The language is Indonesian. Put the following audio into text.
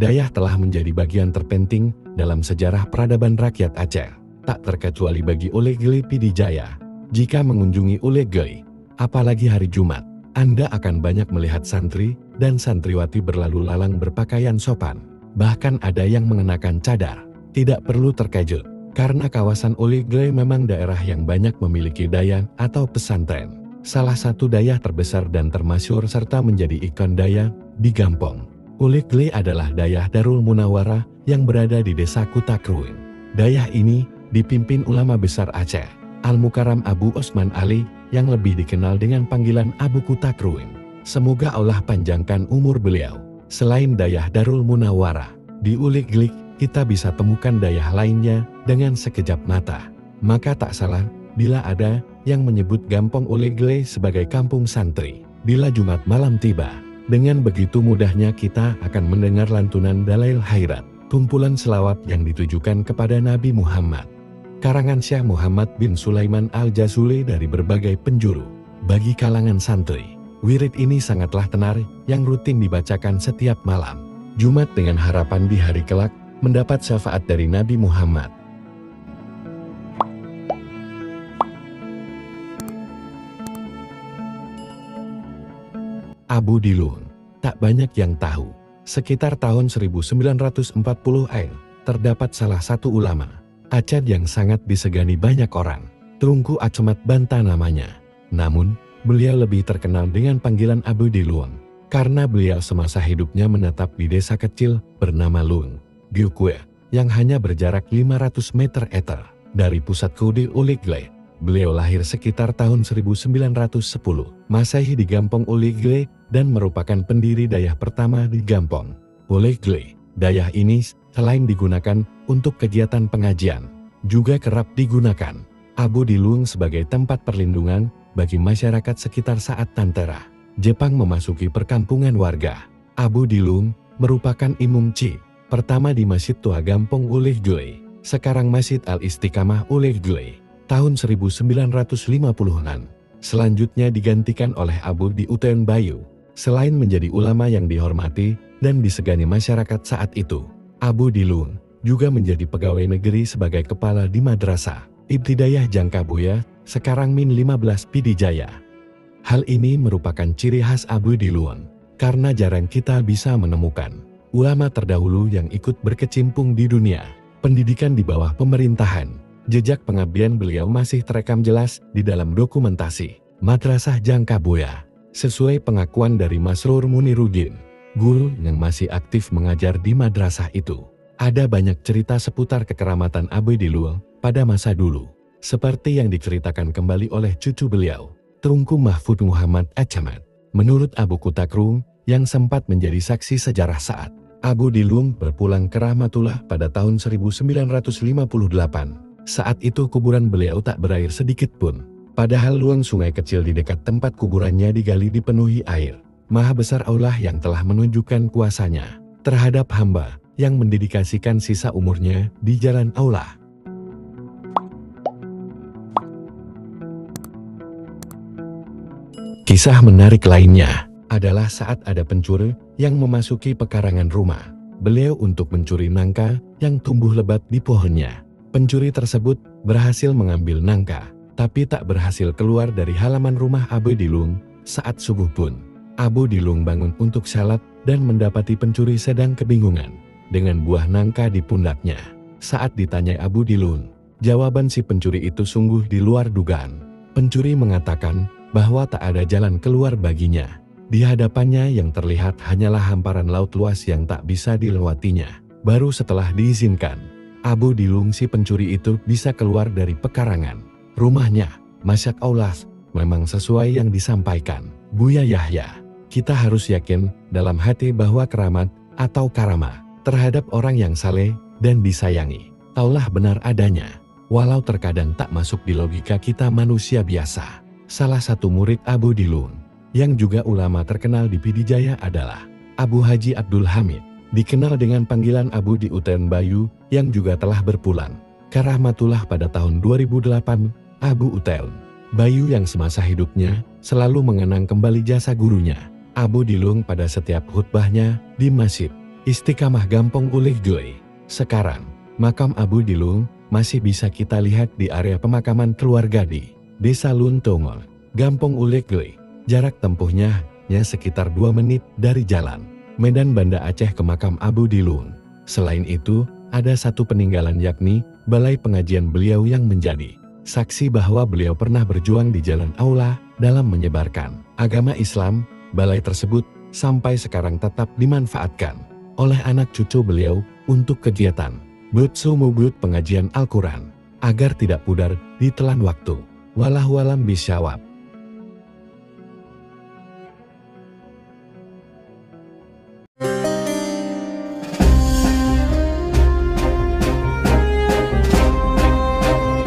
Dayah telah menjadi bagian terpenting dalam sejarah peradaban rakyat Aceh, tak terkecuali bagi Ule Gili Pidijaya. Jika mengunjungi Ule Gili, apalagi hari Jumat, Anda akan banyak melihat santri dan santriwati berlalu lalang berpakaian sopan. Bahkan ada yang mengenakan cadar. Tidak perlu terkejut, karena kawasan Ule Gili memang daerah yang banyak memiliki dayah atau pesantren. Salah satu dayah terbesar dan termasyhur serta menjadi ikon dayah di Gampong Ule Gili adalah Dayah Darul Munawwarah yang berada di Desa Kutakruin. Dayah ini dipimpin ulama besar Aceh, Al-Mukarram Abu Osman Ali, yang lebih dikenal dengan panggilan Abu Kutakruin. Semoga Allah panjangkan umur beliau. Selain Dayah Darul Munawwarah, di Ule Gili kita bisa temukan dayah lainnya dengan sekejap mata. Maka tak salah bila ada yang menyebut Gampong Ule Gili sebagai kampung santri. Bila Jumat malam tiba, dengan begitu mudahnya kita akan mendengar lantunan Dalail Khairat, kumpulan selawat yang ditujukan kepada Nabi Muhammad. Karangan Syekh Muhammad bin Sulaiman Al-Jazuli dari berbagai penjuru. Bagi kalangan santri, wirid ini sangatlah tenar yang rutin dibacakan setiap malam Jumat dengan harapan di hari kelak mendapat syafaat dari Nabi Muhammad. Abu Dilun. Tak banyak yang tahu, sekitar tahun 1940 terdapat salah satu ulama Aceh yang sangat disegani banyak orang. Tungku Acemat Banta namanya. Namun, beliau lebih terkenal dengan panggilan Abu Dilun, karena beliau semasa hidupnya menetap di desa kecil bernama Lung Giukwe, yang hanya berjarak 500 meter dari pusat Kudi Ule Gili. Beliau lahir sekitar tahun 1910 Masehi di Gampong Ule Gili dan merupakan pendiri dayah pertama di Gampong Ule Gili. Dayah ini selain digunakan untuk kegiatan pengajian, juga kerap digunakan Abu Dilun sebagai tempat perlindungan bagi masyarakat sekitar saat tentara Jepang memasuki perkampungan warga. Abu Dilun merupakan imam Ci pertama di Masjid Tua Gampong Ule Gili, sekarang Masjid Al-Istiqamah Ule Gili, tahun 1950-an. Selanjutnya digantikan oleh Abu di Uteun Bayu. Selain menjadi ulama yang dihormati dan disegani masyarakat saat itu, Abu Dilun juga menjadi pegawai negeri sebagai kepala di Madrasah Ibtidaiyah Jangkabuya, sekarang Min 15 Pidijaya. Hal ini merupakan ciri khas Abu Dilun, karena jarang kita bisa menemukan ulama terdahulu yang ikut berkecimpung di dunia pendidikan di bawah pemerintahan. Jejak pengabdian beliau masih terekam jelas di dalam dokumentasi Madrasah Jangkabuya. Sesuai pengakuan dari Masrur Muniruddin, guru yang masih aktif mengajar di madrasah itu, ada banyak cerita seputar kekeramatan Abu Dilun pada masa dulu, seperti yang diceritakan kembali oleh cucu beliau, Tungku Mahfud Muhammad Acemat. Menurut Abu Kutakruin, yang sempat menjadi saksi sejarah saat Abu Dilun berpulang ke Rahmatullah pada tahun 1958. Saat itu kuburan beliau tak berair sedikit pun. Padahal luang sungai kecil di dekat tempat kuburannya digali dipenuhi air. Maha besar Allah yang telah menunjukkan kuasanya terhadap hamba yang mendedikasikan sisa umurnya di jalan Allah. Kisah menarik lainnya adalah saat ada pencuri yang memasuki pekarangan rumah beliau untuk mencuri nangka yang tumbuh lebat di pohonnya. Pencuri tersebut berhasil mengambil nangka, tapi tak berhasil keluar dari halaman rumah Abu Dilun. Saat subuh pun, Abu Dilun bangun untuk salat dan mendapati pencuri sedang kebingungan dengan buah nangka di pundaknya. Saat ditanya Abu Dilun, jawaban si pencuri itu sungguh di luar dugaan. Pencuri mengatakan bahwa tak ada jalan keluar baginya. Di hadapannya yang terlihat hanyalah hamparan laut luas yang tak bisa dilewatinya. Baru setelah diizinkan, Abu Dilun si pencuri itu bisa keluar dari pekarangan rumahnya. Masya Allah, memang sesuai yang disampaikan Buya Yahya. Kita harus yakin dalam hati bahwa keramat atau karamah terhadap orang yang saleh dan disayangi Allah benar adanya, walau terkadang tak masuk di logika kita manusia biasa. Salah satu murid Abu Dilun yang juga ulama terkenal di Pidijaya adalah Abu Haji Abdul Hamid, dikenal dengan panggilan Abu di Uteun Bayu, yang juga telah berpulang ke Rahmatullah pada tahun 2008. Abu Uteun Bayu yang semasa hidupnya selalu mengenang kembali jasa gurunya Abu Dilun pada setiap khutbahnya di masjid. Istiqamah Gampong Ulih Joy. Sekarang, makam Abu Dilung masih bisa kita lihat di area pemakaman keluarga di Desa Luntongol, Gampong Ulih Joy. Jarak tempuhnya hanya sekitar 2 menit dari jalan Medan Banda Aceh ke makam Abu Dilung. Selain itu, ada satu peninggalan yakni balai pengajian beliau yang menjadi saksi bahwa beliau pernah berjuang di Jalan Aula dalam menyebarkan agama Islam. Balai tersebut sampai sekarang tetap dimanfaatkan oleh anak cucu beliau untuk kegiatan Butsumubut pengajian Al-Quran agar tidak pudar ditelan waktu. Wallahu a'lam bishawab.